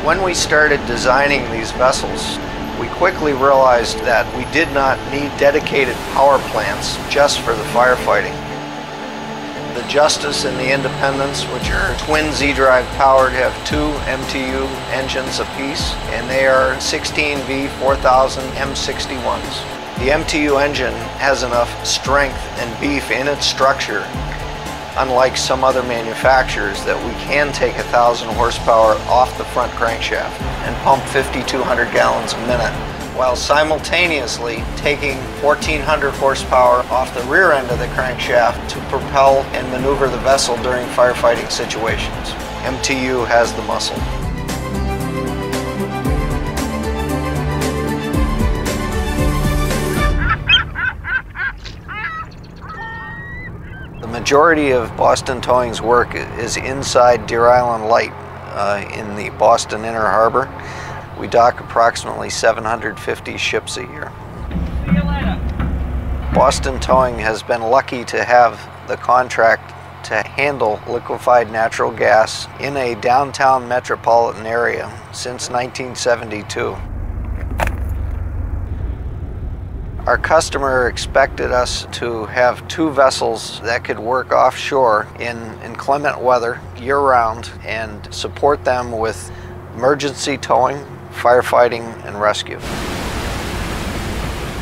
When we started designing these vessels, we quickly realized that we did not need dedicated power plants just for the firefighting. The Justice and the Independence, which are twin Z-drive powered, have two MTU engines apiece, and they are 16V4000 M61s. The MTU engine has enough strength and beef in its structure, unlike some other manufacturers, that we can take 1,000 horsepower off the front crankshaft and pump 5,200 gallons a minute, while simultaneously taking 1,400 horsepower off the rear end of the crankshaft to propel and maneuver the vessel during firefighting situations. MTU has the muscle. The majority of Boston Towing's work is inside Deer Island Light in the Boston Inner Harbor. We dock approximately 750 ships a year. See you later. Boston Towing has been lucky to have the contract to handle liquefied natural gas in a downtown metropolitan area since 1972. Our customer expected us to have two vessels that could work offshore in inclement weather year-round and support them with emergency towing, firefighting, and rescue.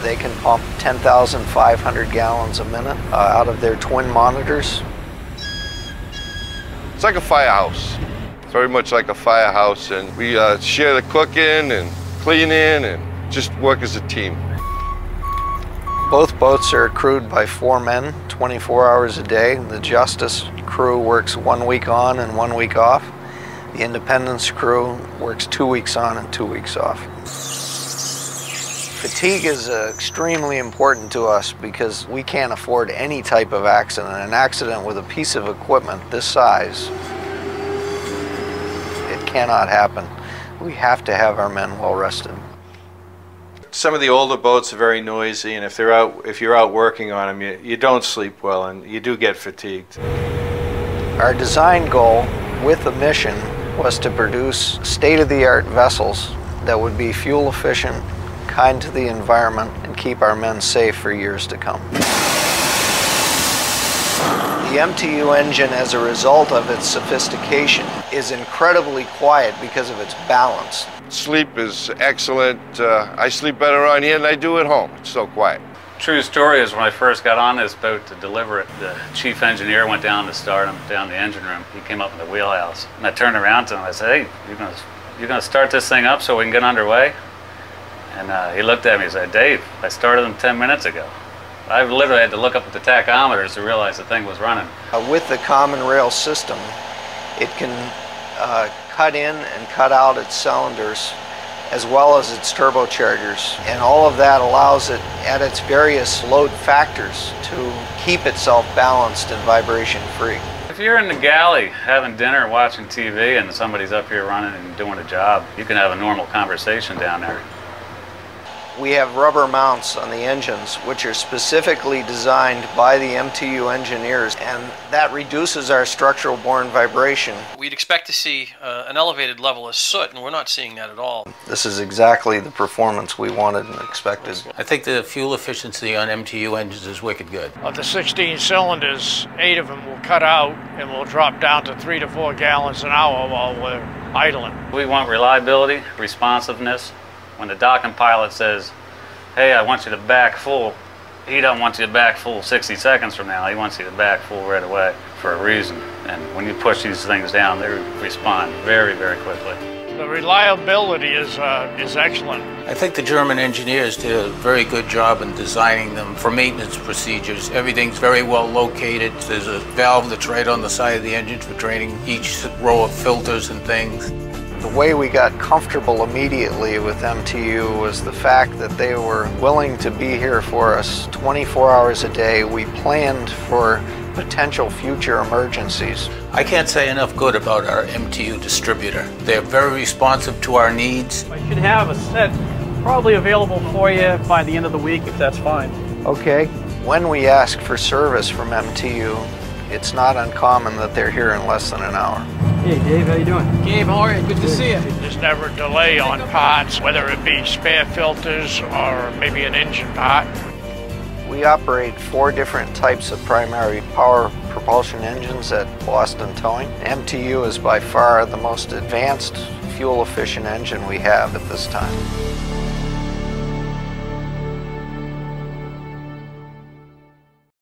They can pump 10,500 gallons a minute out of their twin monitors. It's like a firehouse. It's very much like a firehouse, and we share the cooking and cleaning and just work as a team. Both boats are crewed by 4 men, 24 hours a day. The Justice crew works 1 week on and 1 week off. The Independence crew works 2 weeks on and 2 weeks off. Fatigue is extremely important to us because we can't afford any type of accident. An accident with a piece of equipment this size, it cannot happen. We have to have our men well rested. Some of the older boats are very noisy, and if you're out working on them, you don't sleep well and you do get fatigued. Our design goal with the mission was to produce state-of-the-art vessels that would be fuel efficient, kind to the environment, and keep our men safe for years to come. The MTU engine, as a result of its sophistication, is incredibly quiet because of its balance. Sleep is excellent. I sleep better on here than I do at home. It's so quiet. True story is when I first got on this boat to deliver it, the chief engineer went down to start him down the engine room. He came up in the wheelhouse, and I turned around to him. I said, "Hey, you're gonna start this thing up so we can get underway?" And he looked at me and said, "Dave, I started them 10 minutes ago." I literally had to look up at the tachometers to realize the thing was running. With the common rail system, it can cut in and cut out its cylinders as well as its turbochargers, and all of that allows it at its various load factors to keep itself balanced and vibration free. If you're in the galley having dinner, watching TV, and somebody's up here running and doing a job, you can have a normal conversation down there. We have rubber mounts on the engines which are specifically designed by the MTU engineers, and that reduces our structural borne vibration. We'd expect to see an elevated level of soot, and we're not seeing that at all. This is exactly the performance we wanted and expected. I think the fuel efficiency on MTU engines is wicked good. Of the 16 cylinders, 8 of them will cut out and will drop down to 3 to 4 gallons an hour while we're idling. We want reliability, responsiveness. When the docking pilot says, "Hey, I want you to back full," he doesn't want you to back full 60 seconds from now. He wants you to back full right away for a reason. And when you push these things down, they respond very, very quickly. The reliability is excellent. I think the German engineers did a very good job in designing them for maintenance procedures. Everything's very well located. There's a valve that's right on the side of the engine for draining each row of filters and things. The way we got comfortable immediately with MTU was the fact that they were willing to be here for us 24 hours a day. We planned for potential future emergencies. I can't say enough good about our MTU distributor. They're very responsive to our needs. I should have a set probably available for you by the end of the week, if that's fine. Okay. When we ask for service from MTU, it's not uncommon that they're here in less than an hour. Hey Dave, how you doing? Gabe, how are you? Good to see you. There's never a delay on parts, whether it be spare filters or maybe an engine part. We operate 4 different types of primary power propulsion engines at Boston Towing. MTU is by far the most advanced, fuel-efficient engine we have at this time.